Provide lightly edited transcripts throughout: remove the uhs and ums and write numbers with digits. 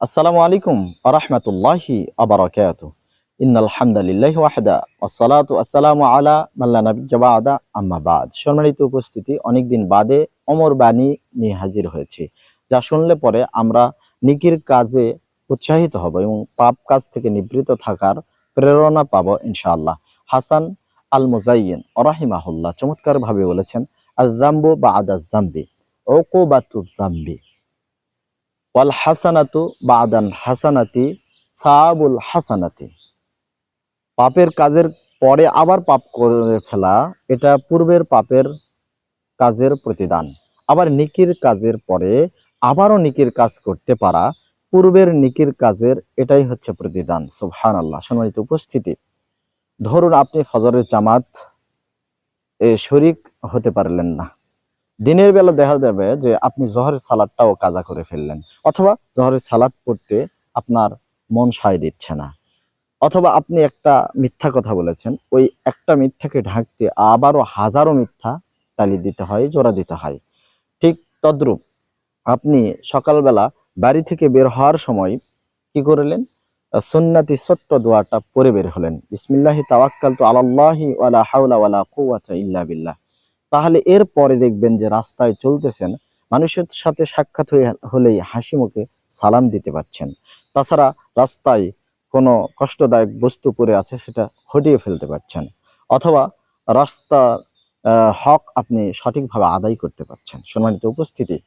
আসসালামু আলাইকুম ওয়া রাহমাতুল্লাহি ওয়া বারাকাতুহু। ইন্নাল হামদালিল্লাহি ওয়াহদা ওয়াসসালাতু ওয়াসসালামু আলা মান লা নাবিয়্যা বা'দা আম্মা বা'দ। সম্মানিত উপস্থিতি, অনেকদিন বাদে ওমর বাণী নিয়ে হাজির হয়েছি, যা শুনলে পরে আমরা নেকির কাজে উৎসাহিত হব এবং পাপ কাজ থেকে নিবৃত থাকার প্রেরণা পাবো ইনশাআল্লাহ। হাসান আল মুজাইয়িন রাহিমাহুল্লাহ চমৎকারভাবে বলেছেন, আয-যামবু বা'দাজ যামবি উকুবাতুজ যামবি ওয়াল হাসানাতু বাদান হাসানাতি সাওয়াবুল হাসানাতি। পাপের কাজের পরে আবার পাপ করে ফেলা, এটা পূর্বের পাপের কাজের প্রতিদান। আবার নেকির কাজের পরে আবারও নেকির কাজ করতে পারা, পূর্বের নেকির কাজের এটাই হচ্ছে প্রতিদান। সুবহানাল্লাহ। সম্মানিত উপস্থিতি, ধরুন আপনি ফজরের জামাত শরীক হতে পারলেন না। দিনের বেলা দেখা যাবে যে আপনি জোহরের সালাদটাও কাজা করে ফেললেন, অথবা জোহরের সালাদ পড়তে আপনার মন সায় দিচ্ছে না, অথবা আপনি একটা মিথ্যা কথা বলেছেন, ওই একটা মিথ্যাকে ঢাকতে আবারও হাজারো মিথ্যা তালি দিতে হয়, জোড়া দিতে হয়। ঠিক তদ্রূপ আপনি সকালবেলা বাড়ি থেকে বের হওয়ার সময় কি করলেন? সুন্নতি ছোট্ট দোয়াটা পড়ে বের হলেন, বিসমিল্লাহি তাওয়াক্কালতু আলাল্লাহি ওয়ালা হাওলা ওয়ালা কুওয়াতা ইল্লা বিল্লাহ। তাহলে এর পরে দেখবেন যে রাস্তায় চলতেছেন, মানুষের সাথে সাক্ষাৎ হলেই হাসি মুখে সালাম দিতে পারছেন। তাছাড়া রাস্তায় কোনো কষ্টদায়ক বস্তু পড়ে আছে, সেটা হটিয়ে ফেলতে পারছেন, অথবা রাস্তা হক আপনি সঠিকভাবে আদায় করতে পারছেন। সম্মানিত উপস্থিতি,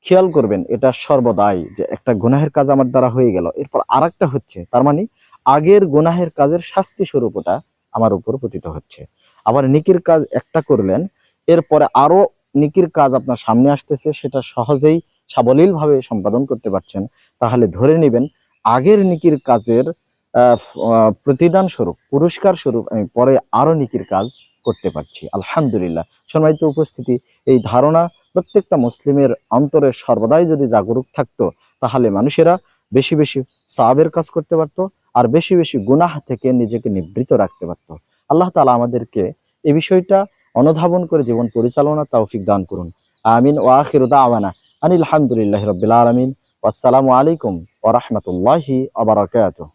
খেয়াল করবেন, এটা সর্বদাই যে একটা গুনাহের কাজ আমার দ্বারা হয়ে গেল, এরপর আরেকটা হচ্ছে, তার মানে আগের গুনাহের কাজের শাস্তি স্বরূপ ওটা আমার উপর পতিত হচ্ছে। আবার নেকির কাজ একটা করলেন, এরপরে আরো নেকির কাজ আপনার সামনে আসতেছে, সেটা সহজেই সাবলীল ভাবে সম্পাদন করতে পারছেন। তাহলে ধরে নেবেন আগের নেকির কাজের প্রতিদান স্বরূপ, পুরস্কার স্বরূপ আমি পরে আরো নেকির কাজ করতে পারছি। আলহামদুলিল্লাহ। সম্মানিত উপস্থিতি, এই ধারণা প্রত্যেকটা মুসলিমের অন্তরে সর্বদাই যদি জাগরুক থাকতো, তাহলে মানুষেরা বেশি বেশি সওয়াবের কাজ করতে পারতো, আর বেশি বেশি গুনাহ থেকে নিজেকে নিবৃত রাখতে পারতো। আল্লাহ তাআলা আমাদেরকে এই বিষয়টা অনুধাবন করে জীবন পরিচালনা তৌফিক দান করুন। আমিন। ওয়া আখিরু দাওয়ানা আনিল হামদুলিল্লাহি রাব্বিল আলামিন। ওয়াসসালামু আলাইকুম ওয়া রাহমাতুল্লাহি ওয়া বারাকাতুহু।